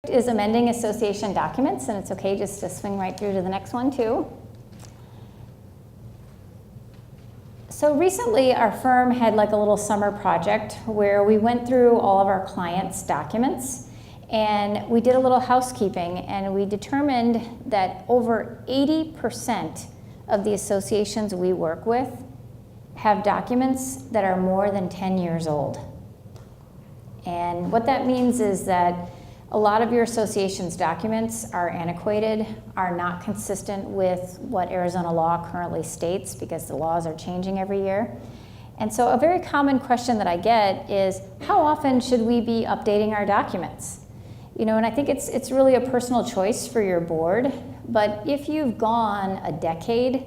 Is amending association documents, and it's okay just to swing right through to the next one too. So recently our firm had like a little summer project where we went through all of our clients' documents and we did a little housekeeping, and we determined that over 80% of the associations we work with have documents that are more than 10 years old. And what that means is that a lot of your association's documents are antiquated, are not consistent with what Arizona law currently states, because the laws are changing every year. And so a very common question that I get is, how often should we be updating our documents? You know, and I think it's really a personal choice for your board, but if you've gone a decade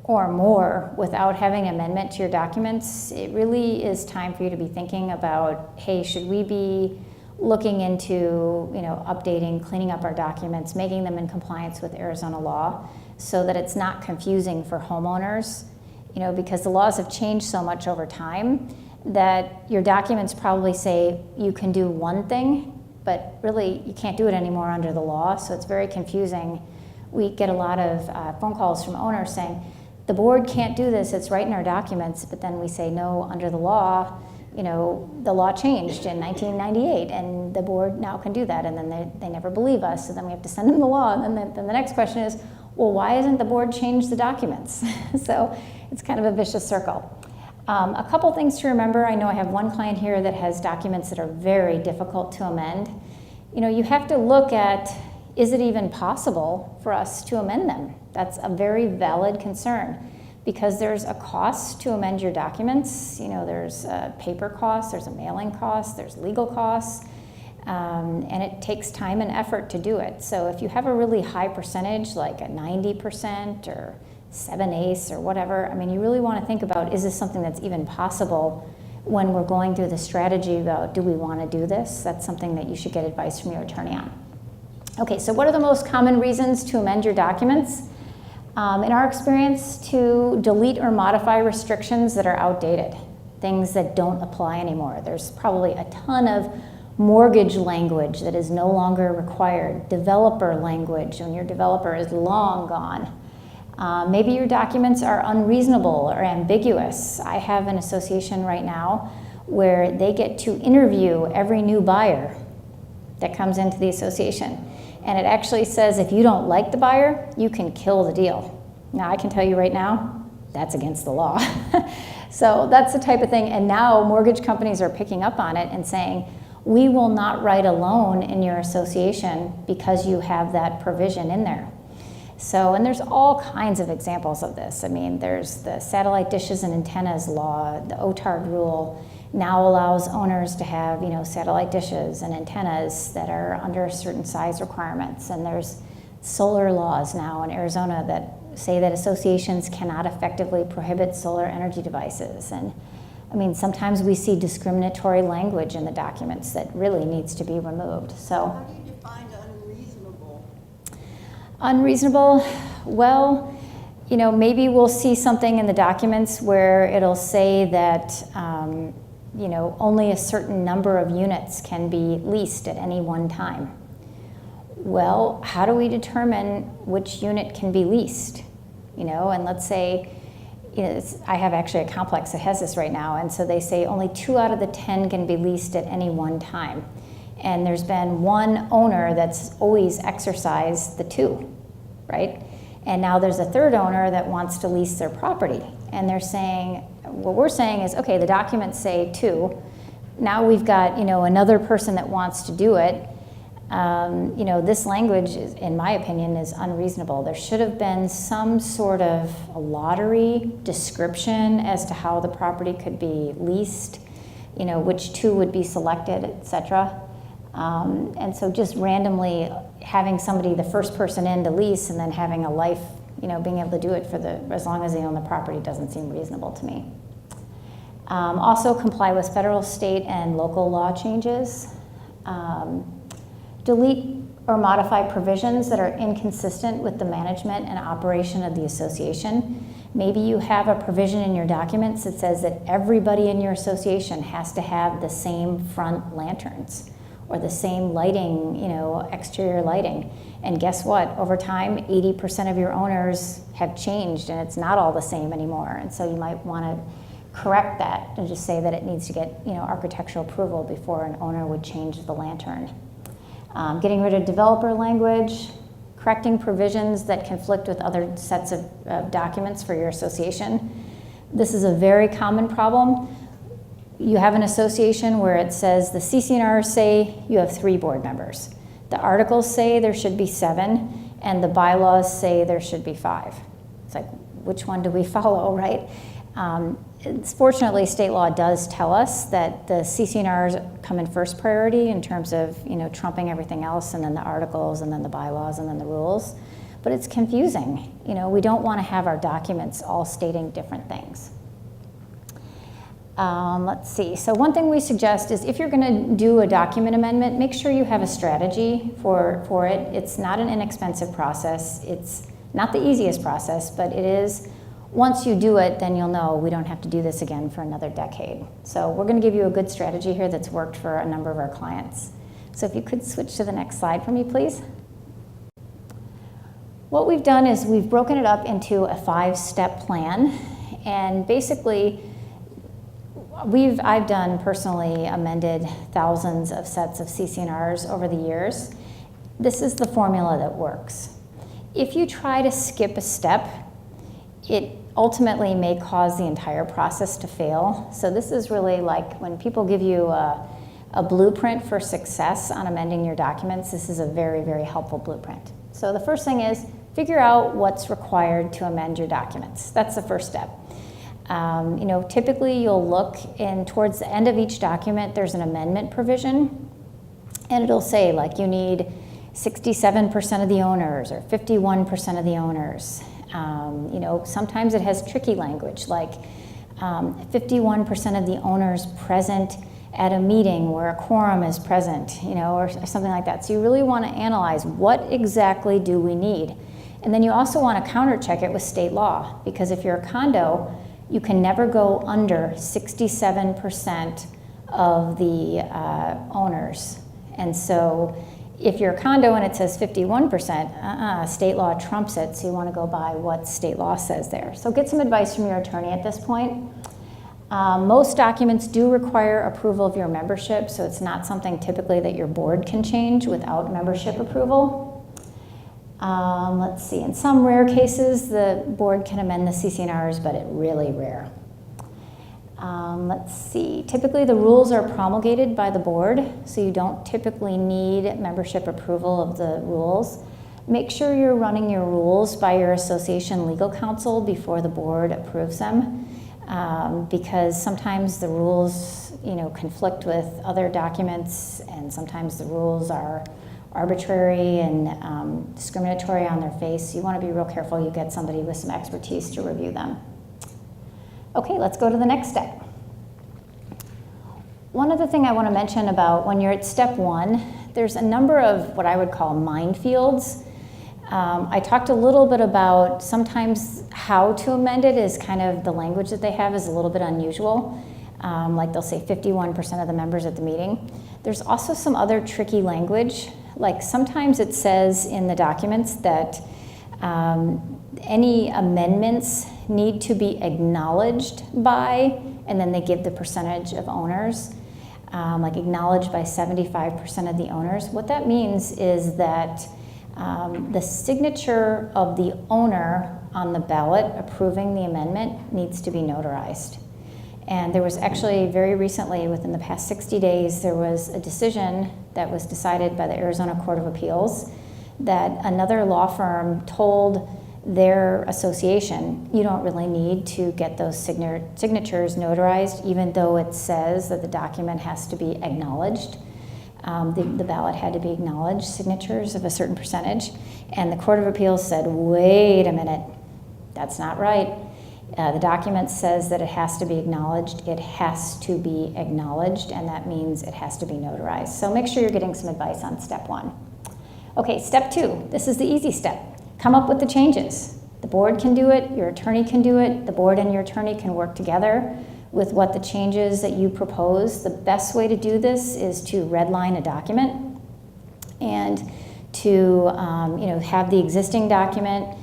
or more without having an amendment to your documents, it really is time for you to be thinking about, hey, should we be looking into, you know, updating, cleaning up our documents, making them in compliance with Arizona law so that it's not confusing for homeowners, you know, because the laws have changed so much over time that your documents probably say you can do one thing, but really you can't do it anymore under the law, so it's very confusing. We get a lot of phone calls from owners saying, the board can't do this, it's right in our documents, but then we say, no, under the law, you know, the law changed in 1998 and the board now can do that, and then they never believe us, so then we have to send them the law, and then the next question is, well, why hasn't the board changed the documents? So it's kind of a vicious circle. A couple things to remember. I know I have one client here that has documents that are very difficult to amend. You know, you have to look at, is it even possible for us to amend them? That's a very valid concern, because there's a cost to amend your documents. You know, there's a paper cost, there's a mailing cost, there's legal costs, and it takes time and effort to do it. So if you have a really high percentage, like a 90% or 7/8 or whatever, I mean, you really want to think about, is this something that's even possible when we're going through the strategy about, do we want to do this? That's something that you should get advice from your attorney on. Okay, so what are the most common reasons to amend your documents? In our experience, to delete or modify restrictions that are outdated, things that don't apply anymore. There's probably a ton of mortgage language that is no longer required, developer language when your developer is long gone. Maybe your documents are unreasonable or ambiguous. I have an association right now where they get to interview every new buyer that comes into the association. And it actually says if you don't like the buyer, you can kill the deal. Now I can tell you right now, that's against the law. So that's the type of thing, and now mortgage companies are picking up on it and saying, we will not write a loan in your association because you have that provision in there. So, and there's all kinds of examples of this. I mean, there's the satellite dishes and antennas law, the OTARD rule now allows owners to have, you know, satellite dishes and antennas that are under certain size requirements. And there's solar laws now in Arizona that say that associations cannot effectively prohibit solar energy devices. And I mean, sometimes we see discriminatory language in the documents that really needs to be removed. So, how do you define unreasonable? Unreasonable, well, you know, maybe we'll see something in the documents where it'll say that you know, only a certain number of units can be leased at any one time. Well, how do we determine which unit can be leased? You know, and let's say, you know, I have actually a complex that has this right now, and so they say only 2 out of the 10 can be leased at any one time. And there's been one owner that's always exercised the 2, right? And now there's a third owner that wants to lease their property. And they're saying, what we're saying is, okay, the documents say 2. Now we've got, you know, another person that wants to do it. You know, this language, is, in my opinion, is unreasonable. There should have been some sort of a lottery description as to how the property could be leased, you know, which 2 would be selected, etc. And so just randomly having somebody, the first person in to lease, and then having a life, you know, being able to do it for as long as they own the property doesn't seem reasonable to me. Also comply with federal, state, and local law changes. Delete or modify provisions that are inconsistent with the management and operation of the association. Maybe you have a provision in your documents that says that everybody in your association has to have the same front lanterns, or the same lighting, exterior lighting. And guess what? Over time, 80% of your owners have changed and it's not all the same anymore. And so you might want to correct that and just say that it needs to get, architectural approval before an owner would change the lantern. Getting rid of developer language, correcting provisions that conflict with other sets of documents for your association. This is a very common problem. You have an association where it says the CC&Rs say you have 3 board members. The articles say there should be 7, and the bylaws say there should be 5. It's like, which one do we follow, right? Fortunately, state law does tell us that the CC&Rs come in first priority in terms of, trumping everything else, and then the articles, and then the bylaws, and then the rules. But it's confusing. We don't want to have our documents all stating different things. Let's see. So one thing we suggest is if you're going to do a document amendment, make sure you have a strategy for it. It's not an inexpensive process. It's not the easiest process, but it is. Once you do it, then you'll know we don't have to do this again for another decade. So we're going to give you a good strategy here that's worked for a number of our clients. So if you could switch to the next slide for me, please. What we've done is we've broken it up into a 5-step plan, and basically I've done personally amended thousands of sets of CC&Rs over the years. This is the formula that works. If you try to skip a step, it ultimately may cause the entire process to fail. So this is really like when people give you a blueprint for success on amending your documents, this is a very, very helpful blueprint. So the first thing is figure out what's required to amend your documents. That's the first step. Typically you'll look in towards the end of each document, there's an amendment provision, and it'll say like you need 67% of the owners or 51% of the owners. Sometimes it has tricky language like 51% of the owners present at a meeting where a quorum is present, or something like that. So you really want to analyze what exactly do we need. And then you also want to counter check it with state law, because if you're a condo, you can never go under 67% of the owners. And so if you're a condo and it says 51%, state law trumps it, so you want to go by what state law says there. So get some advice from your attorney at this point. Most documents do require approval of your membership, so it's not something typically that your board can change without membership approval. Let's see, in some rare cases, the board can amend the CC&Rs, but it's really rare. Let's see, typically the rules are promulgated by the board, so you don't typically need membership approval of the rules. Make sure you're running your rules by your association legal counsel before the board approves them, because sometimes the rules, conflict with other documents, and sometimes the rules are arbitrary and discriminatory on their face. You want to be real careful you get somebody with some expertise to review them. Okay, let's go to the next step. One other thing I want to mention about when you're at step 1, there's a number of what I would call minefields. I talked a little bit about sometimes how to amend it is kind of the language that they have is a little bit unusual. Like they'll say 51% of the members at the meeting. There's also some other tricky language. Like sometimes it says in the documents that any amendments need to be acknowledged by, and then they give the percentage of owners, like acknowledged by 75% of the owners. What that means is that the signature of the owner on the ballot approving the amendment needs to be notarized. And there was actually very recently, within the past 60 days, there was a decision that was decided by the Arizona Court of Appeals that another law firm told their association, you don't really need to get those signatures notarized, even though it says that the document has to be acknowledged. The ballot had to be acknowledged, signatures of a certain percentage. And the Court of Appeals said, wait a minute, that's not right. The document says that it has to be acknowledged. It has to be acknowledged, and that means it has to be notarized. So make sure you're getting some advice on step 1. Okay, step 2. This is the easy step. Come up with the changes. The board can do it. Your attorney can do it. The board and your attorney can work together. with what the changes that you propose. The best way to do this is to redline a document and to have the existing document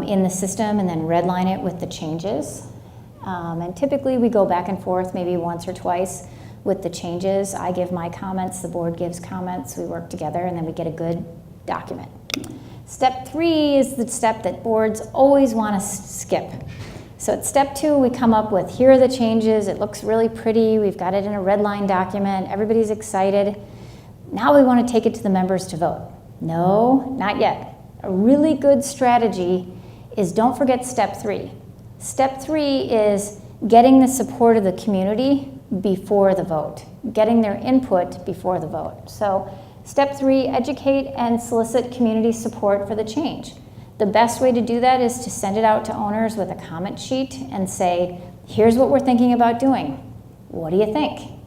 in the system and then redline it with the changes. And typically we go back and forth maybe once or twice with the changes. I give my comments, the board gives comments, we work together, and then we get a good document. Step 3 is the step that boards always want to skip. So at step 2, we come up with, here are the changes, it looks really pretty, we've got it in a red line document, everybody's excited. Now we want to take it to the members to vote. No, not yet. A really good strategy is don't forget step 3. Step 3 is getting the support of the community before the vote, getting their input before the vote. So step 3, educate and solicit community support for the change. The best way to do that is to send it out to owners with a comment sheet and say, here's what we're thinking about doing. What do you think?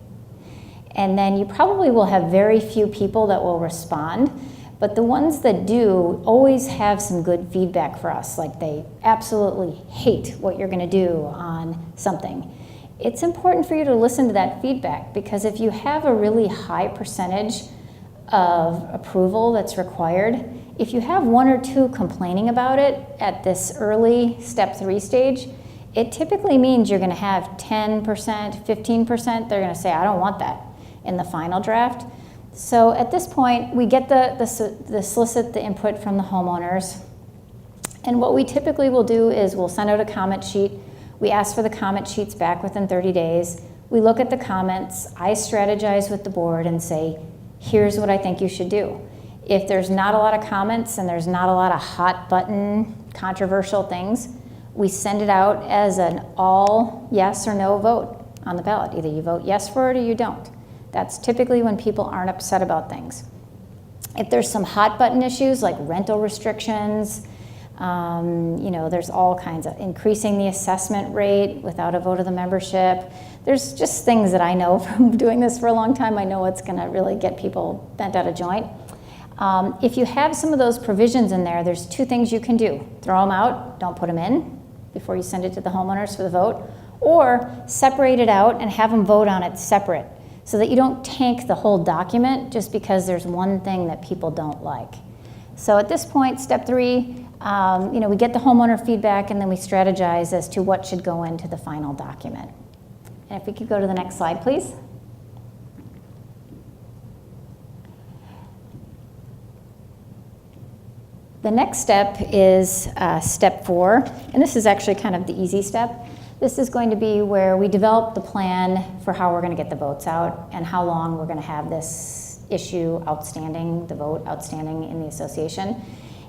And then you probably will have very few people that will respond, but the ones that do always have some good feedback for us, like they absolutely hate what you're going to do on something. It's important for you to listen to that feedback, because if you have a really high percentage of approval that's required, if you have 1 or 2 complaining about it at this early step 3 stage, it typically means you're going to have 10%, 15%, they're going to say, I don't want that in the final draft. So at this point, we get the solicit the input from the homeowners. And what we typically will do is we'll send out a comment sheet. We ask for the comment sheets back within 30 days. We look at the comments. I strategize with the board and say, here's what I think you should do. If there's not a lot of comments and there's not a lot of hot button controversial things, we send it out as an all yes or no vote on the ballot. Either you vote yes for it or you don't. That's typically when people aren't upset about things. If there's some hot button issues like rental restrictions, there's all kinds of increasing the assessment rate without a vote of the membership. There's just things that I know from doing this for a long time. I know it's going to really get people bent out of joint. If you have some of those provisions in there, there's 2 things you can do. Throw them out, don't put them in before you send it to the homeowners for the vote, or separate it out and have them vote on it separate, so that you don't tank the whole document just because there's one thing that people don't like. So at this point, step 3, we get the homeowner feedback and then we strategize as to what should go into the final document. And if we could go to the next slide, please. The next step is step 4, and this is actually kind of the easy step. This is going to be where we develop the plan for how we're going to get the votes out and how long we're going to have this issue outstanding, the vote outstanding in the association.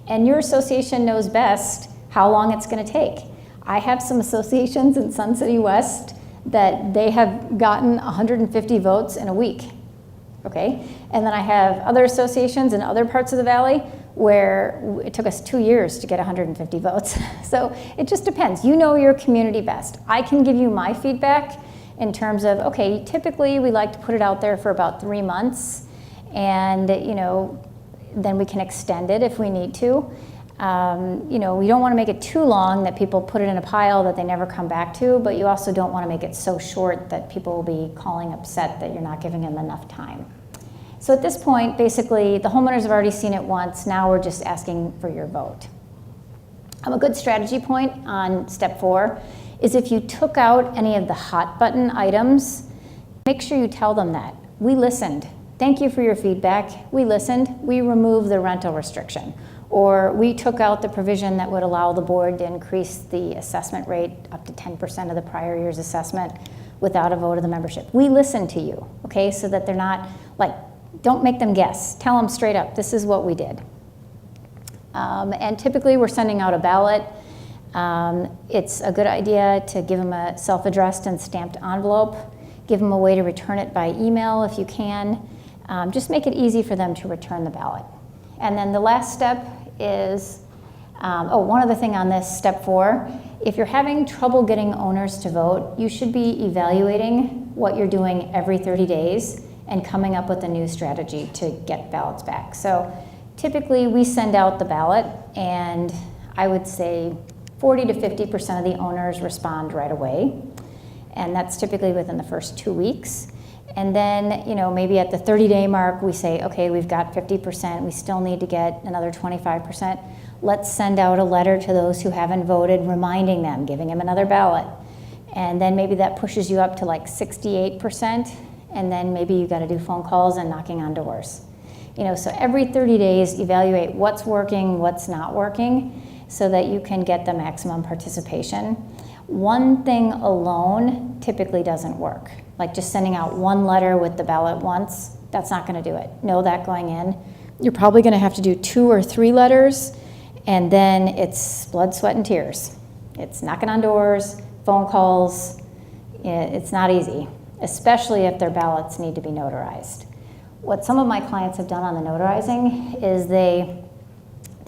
And your association knows best how long it's going to take. I have some associations in Sun City West that they have gotten 150 votes in a week, okay? And then I have other associations in other parts of the valley where it took us 2 years to get 150 votes. So it just depends. You know your community best. I can give you my feedback in terms of, okay, typically we like to put it out there for about 3 months, and then we can extend it if we need to. We don't want to make it too long that people put it in a pile that they never come back to, but you also don't want to make it so short that people will be calling upset that you're not giving them enough time. So at this point, basically, the homeowners have already seen it once. Now we're just asking for your vote. A good strategy point on step 4 is if you took out any of the hot button items, make sure you tell them that. We listened. Thank you for your feedback. We listened. We removed the rental restriction. Or we took out the provision that would allow the board to increase the assessment rate up to 10% of the prior year's assessment without a vote of the membership. We listened to you, okay, so that they're not like, don't make them guess. Tell them straight up, this is what we did. And typically we're sending out a ballot. It's a good idea to give them a self-addressed and stamped envelope. Give them a way to return it by email if you can. Just make it easy for them to return the ballot. And then the last step is, one other thing on this, step 4, if you're having trouble getting owners to vote, you should be evaluating what you're doing every 30 days and coming up with a new strategy to get ballots back. So typically we send out the ballot, and I would say 40 to 50% of the owners respond right away. and that's typically within the first 2 weeks. And then, maybe at the 30-day mark, we say, okay, we've got 50%, we still need to get another 25%. Let's send out a letter to those who haven't voted, reminding them, giving them another ballot. And then maybe that pushes you up to like 68%, and then maybe you got to do phone calls and knocking on doors. So every 30 days, evaluate what's working, what's not working, so that you can get the maximum participation. One thing alone typically doesn't work. Like just sending out one letter with the ballot once, that's not going to do it. Know that going in. You're probably going to have to do 2 or 3 letters, and then it's blood, sweat, and tears. It's knocking on doors, phone calls. It's not easy, especially if their ballots need to be notarized. What some of my clients have done on the notarizing is they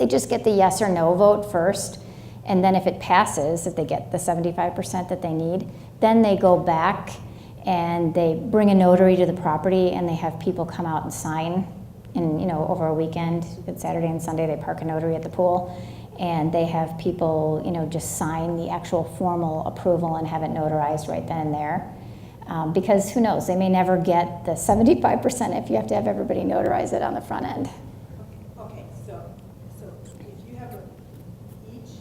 just get the yes or no vote first, and then if it passes, if they get the 75% that they need, then they go back and they bring a notary to the property, and they have people come out and sign. And over a weekend, it's Saturday and Sunday, they park a notary at the pool, and they have people just sign the actual formal approval and have it notarized right then and there. Because who knows, they may never get the 75% if you have to have everybody notarize it on the front end. Okay, so if you have each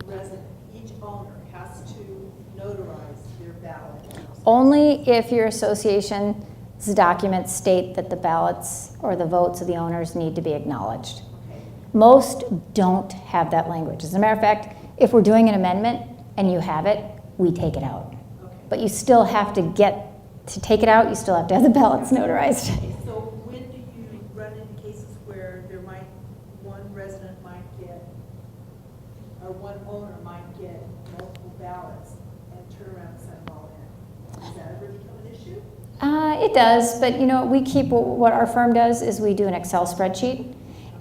resident, each owner has to notarize their ballot. Only if your association's documents state that the ballots or the votes of the owners need to be acknowledged. Okay. Most don't have that language. As a matter of fact, if we're doing an amendment and you have it, we take it out. Okay. But you still have to take it out, you still have to have the ballots notarized. Okay, so when do you run into cases where one resident might get, or one owner might get multiple ballots and turn around and send them all in? Does that ever become an issue? It does, but we keep, what our firm does is we do an Excel spreadsheet,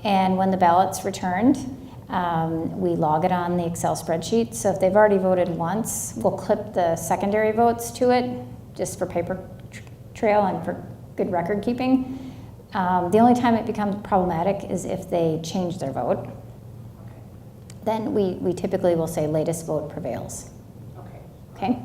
and when the ballot's returned, we log it on the Excel spreadsheet. So if they've already voted once, we'll clip the secondary votes to it, just for paper trail and for good record keeping. The only time it becomes problematic is if they change their vote. Okay. Then we typically will say latest vote prevails. Okay.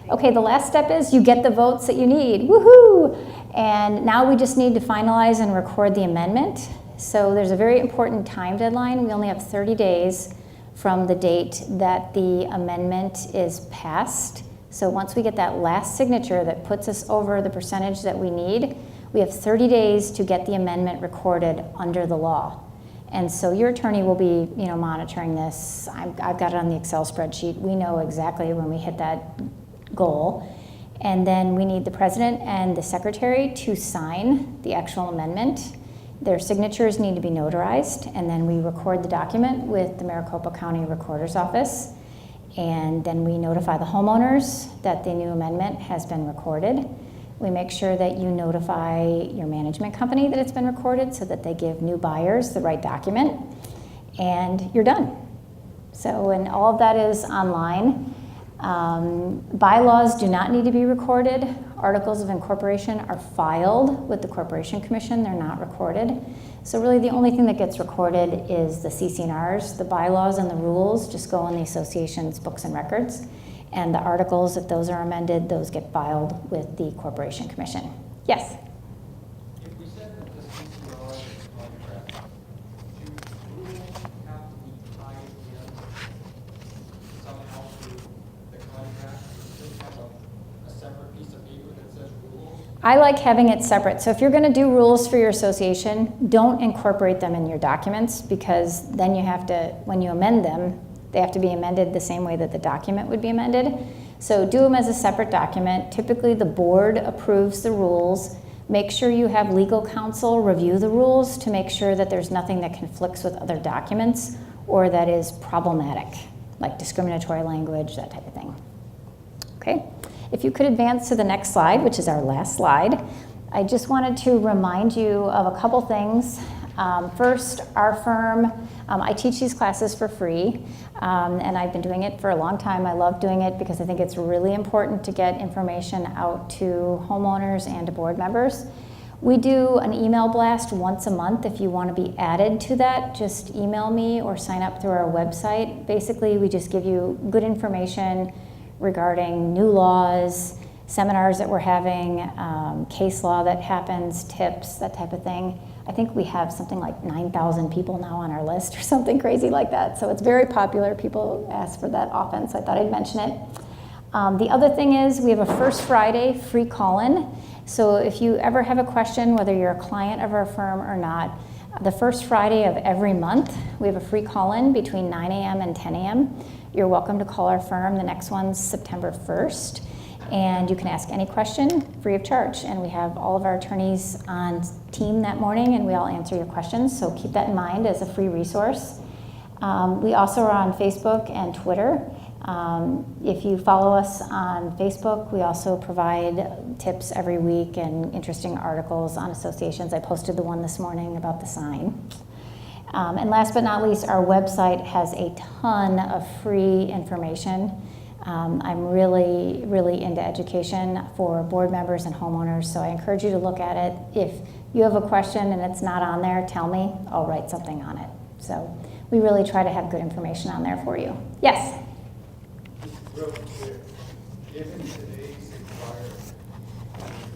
Okay, the last step is you get the votes that you need. Woohoo! And now we just need to finalize and record the amendment. So there's a very important time deadline. We only have 30 days from the date that the amendment is passed. So once we get that last signature that puts us over the percentage that we need, we have 30 days to get the amendment recorded under the law. And so your attorney will be, monitoring this. I've got it on the Excel spreadsheet. We know exactly when we hit that goal. And then we need the president and the secretary to sign the actual amendment. Their signatures need to be notarized, and then we record the document with the Maricopa County Recorder's Office. And then we notify the homeowners that the new amendment has been recorded. We make sure that you notify your management company that it's been recorded so that they give new buyers the right document, and you're done. So, and all of that is online. Bylaws do not need to be recorded. Articles of incorporation are filed with the Corporation Commission. They're not recorded. So really the only thing that gets recorded is the CC&Rs. The bylaws and the rules just go in the association's books and records. And the articles, if those are amended, those get filed with the Corporation Commission. Yes? If we said that the CCR is contract, do rules have to be tied in somehow to the contract? Or just have a separate piece of paper that says rules? I like having it separate. So if you're going to do rules for your association, don't incorporate them in your documents, because then you have to, when you amend them, they have to be amended the same way that the document would be amended. So do them as a separate document. Typically the board approves the rules. Make sure you have legal counsel review the rules to make sure that there's nothing that conflicts with other documents or that is problematic, like discriminatory language, that type of thing. Okay, if you could advance to the next slide, which is our last slide. I just wanted to remind you of a couple things. First, our firm, I teach these classes for free, and I've been doing it for a long time. I love doing it because I think it's really important to get information out to homeowners and to board members. We do an email blast once a month. If you want to be added to that, just email me or sign up through our website. Basically, we just give you good information regarding new laws, seminars that we're having, case law that happens, tips, that type of thing. I think we have something like 9,000 people now on our list or something crazy like that. So it's very popular. People ask for that often, so I thought I'd mention it. The other thing is we have a First Friday free call-in. So if you ever have a question, whether you're a client of our firm or not, the first Friday of every month, we have a free call-in between 9 a.m. and 10 a.m. You're welcome to call our firm. The next one's September 1st. And you can ask any question free of charge. And we have all of our attorneys on team that morning, and we all answer your questions. So keep that in mind as a free resource. We also are on Facebook and Twitter. If you follow us on Facebook, we also provide tips every week and interesting articles on associations. I posted the one this morning about the sign. And last but not least, our website has a ton of free information. I'm really, really into education for board members and homeowners, so I encourage you to look at it. If you have a question and it's not on there, tell me. I'll write something on it. So we really try to have good information on there for you. Yes? Real quick, given today's environment,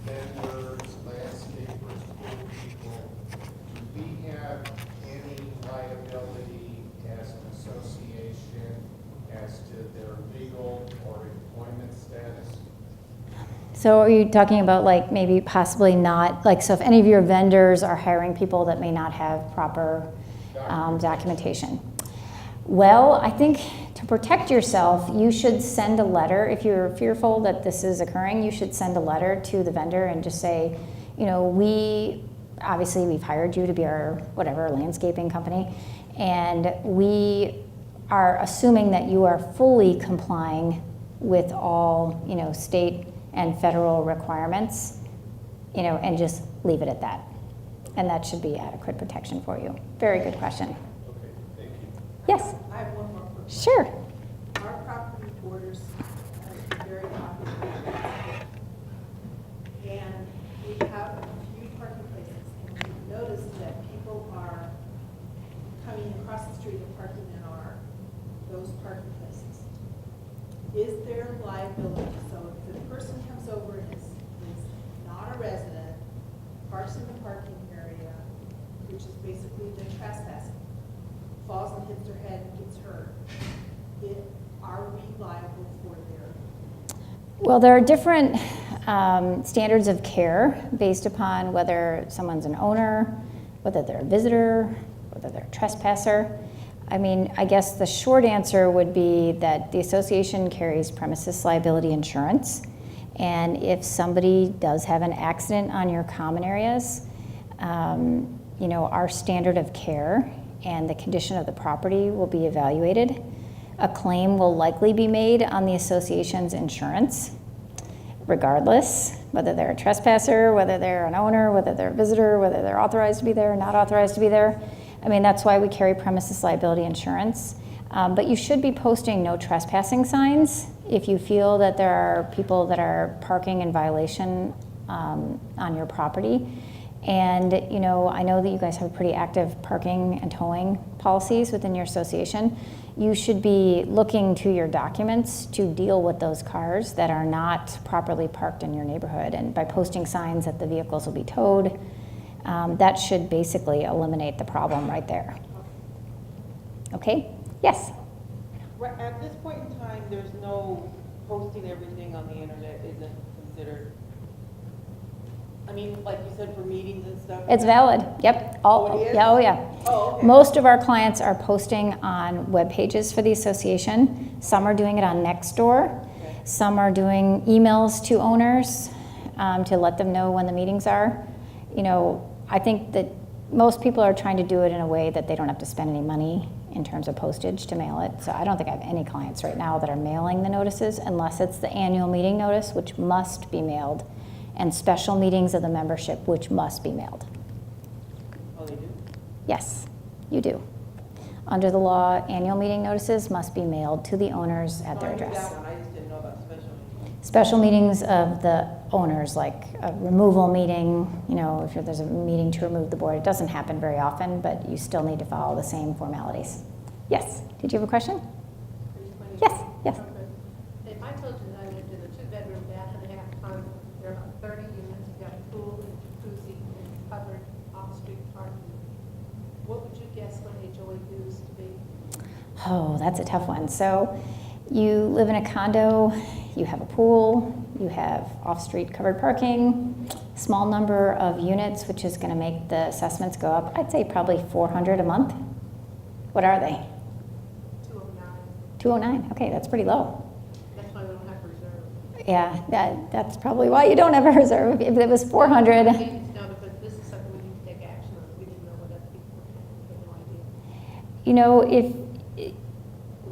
vendors, landscapers, pool people, do we have any liability as an association as to their legal or employment status? So are you talking about like maybe possibly not, like so if any of your vendors are hiring people that may not have proper documentation? Well, I think to protect yourself, you should send a letter. If you're fearful that this is occurring, you should send a letter to the vendor and just say, you know, we've hired you to be our whatever landscaping company, and we are assuming that you are fully complying with all, you know, state and federal requirements, you know, and just leave it at that. And that should be adequate protection for you. Very good question. Okay, thank you. Yes? I have one more question. Sure. Our property borders a very popular and we have a few parking places, and we've noticed that people are coming across the street and parking in those parking places. Is there liability? So if the person comes over and is not a resident, parks in the parking area, which is basically the trespassing, falls and hits their head and gets hurt, are we liable for their? Well, there are different standards of care based upon whether someone's an owner, whether they're a visitor, whether they're a trespasser. I mean, I guess the short answer would be that the association carries premises liability insurance. And if somebody does have an accident on your common areas, you know, our standard of care and the condition of the property will be evaluated. A claim will likely be made on the association's insurance, regardless, whether they're a trespasser, whether they're an owner, whether they're a visitor, whether they're authorized to be there or not authorized to be there. I mean, that's why we carry premises liability insurance. But you should be posting no trespassing signs if you feel that there are people that are parking in violation on your property. And, you know, I know that you guys have pretty active parking and towing policies within your association. You should be looking to your documents to deal with those cars that are not properly parked in your neighborhood. And by posting signs that the vehicles will be towed, that should basically eliminate the problem right there. Okay? Yes? Right, at this point in time, there's no posting everything on the internet isn't considered. I mean, like you said, for meetings and stuff. It's valid. Yep. Oh, it is? Yeah, oh yeah. Oh, okay. Most of our clients are posting on web pages for the association. Some are doing it on Nextdoor. Okay. Some are doing emails to owners to let them know when the meetings are. You know, I think that most people are trying to do it in a way that they don't have to spend any money in terms of postage to mail it. So I don't think I have any clients right now that are mailing the notices unless it's the annual meeting notice, which must be mailed, and special meetings of the membership, which must be mailed. Oh, they do? Yes, you do. Under the law, annual meeting notices must be mailed to the owners at their No, I knew address. that one. I just didn't know about special meetings. Special meetings of the owners, like a removal meeting, you know, if there's a meeting to remove the board, it doesn't happen very often, but you still need to follow the same formalities. Yes, did you have a question? Yes, yes. If I told you would you guess what HOA dues to be? Oh, that's a tough one. So you live in a condo, you have a pool, you have off-street covered parking, small number of units, which is going to make the assessments go up. I'd say probably $400 a month. What are they? 209. $209. Okay, that's pretty low. That's why we don't have reserve. Yeah, that's probably why you don't have a reserve. If it was 400, No, but this is something we need to take action on. We didn't know what other people were paying. We had no idea. you know,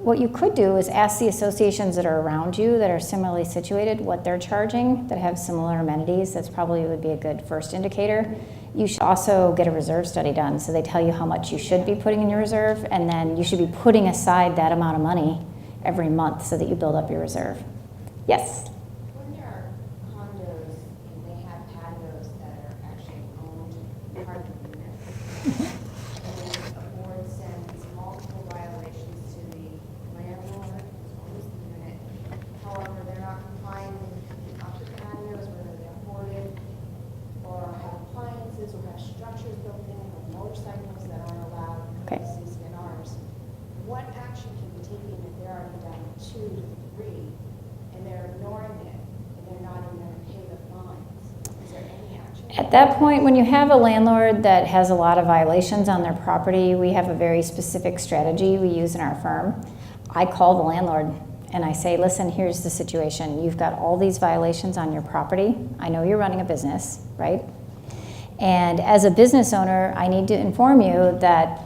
what you could do is ask the associations that are around you that are similarly situated what they're charging that have similar amenities. That's probably would be a good first indicator. You should also get a reserve study done so they tell you how much you should be putting in your reserve, and then you should be putting aside that amount of money every month so that you build up your reserve. Yes? When there are condos and they have patios that are actually owned part of the unit, and a board sends multiple violations to the landlord as well as the unit. However, they're not complying with up the patios, whether they're boarded or have appliances or have structures built in or motorcycles that aren't allowed in Okay. the CCNRs. What action can be taken if they're already done 2 to 3 and they're ignoring it and they're not even going to pay the fines? Is there any action? At that point, when you have a landlord that has a lot of violations on their property, we have a very specific strategy we use in our firm. I call the landlord and I say, listen, here's the situation. You've got all these violations on your property. I know you're running a business, right? And as a business owner, I need to inform you that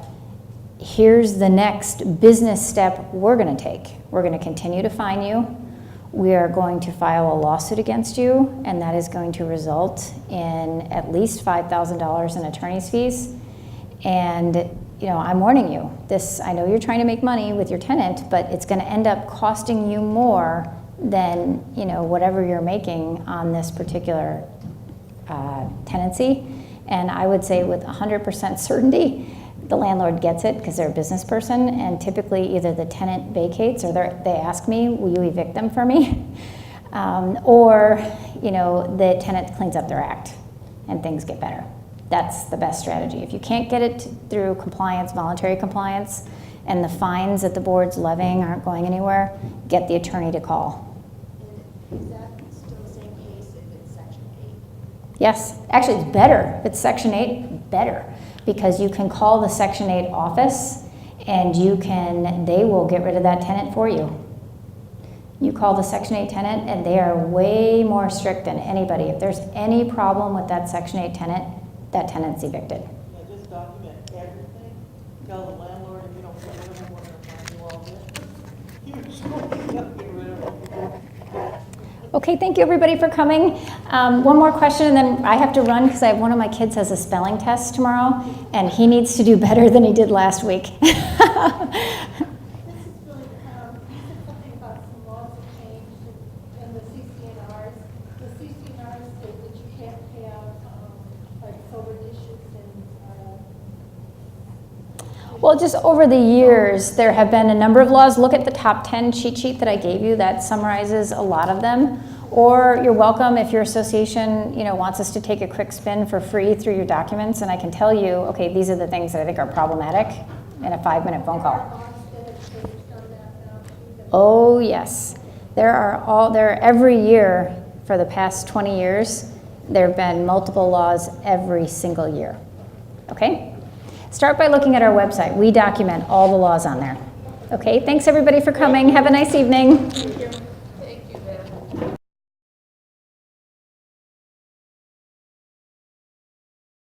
here's the next business step we're going to take. We're going to continue to fine you. We are going to file a lawsuit against you, and that is going to result in at least $5,000 in attorney's fees. And you know, I'm warning you. This, I know you're trying to make money with your tenant, but it's going to end up costing you more than whatever you're making on this particular tenancy. And I would say with 100% certainty, the landlord gets it because they're a business person, and typically either the tenant vacates or they ask me, will you evict them for me? Or the tenant cleans up their act and things get better. That's the best strategy. If you can't get it through compliance, voluntary compliance, and the fines that the board's levying aren't going anywhere, get the attorney to call. And is that still the same case if it's Section 8? Yes, actually it's better. If it's Section 8, better. Because you can call the Section 8 office and they will get rid of that tenant for you. You call the Section 8 tenant and they are way more strict than anybody. If there's any problem with that Section 8 tenant, that tenant's evicted. Yeah, just document everything, tell the landlord if you don't get rid of them, we're gonna find you all this. You don't get rid of them. Okay, thank you everybody for coming. One more question and then I have to run because I have one of my kids has a spelling test tomorrow and he needs to do better than he did last week. This is really, you said something about some laws that changed in the CCNRs. The CCNRs say that you can't pay out, like sober dishes and, Well, just over the years, there have been a number of laws. Look at the top 10 cheat sheet that I gave you that summarizes a lot of them. Or you're welcome if your association, wants us to take a quick spin for free through your documents, and I can tell you, okay, these are the things that I think are problematic in a 5-minute phone call. laws that have changed on that now too. Oh yes, there every year for the past 20 years, there have been multiple laws every single year. Okay? Start by looking at our website. We document all the laws on there. Okay, thanks everybody for coming. Have a nice evening. Thank you.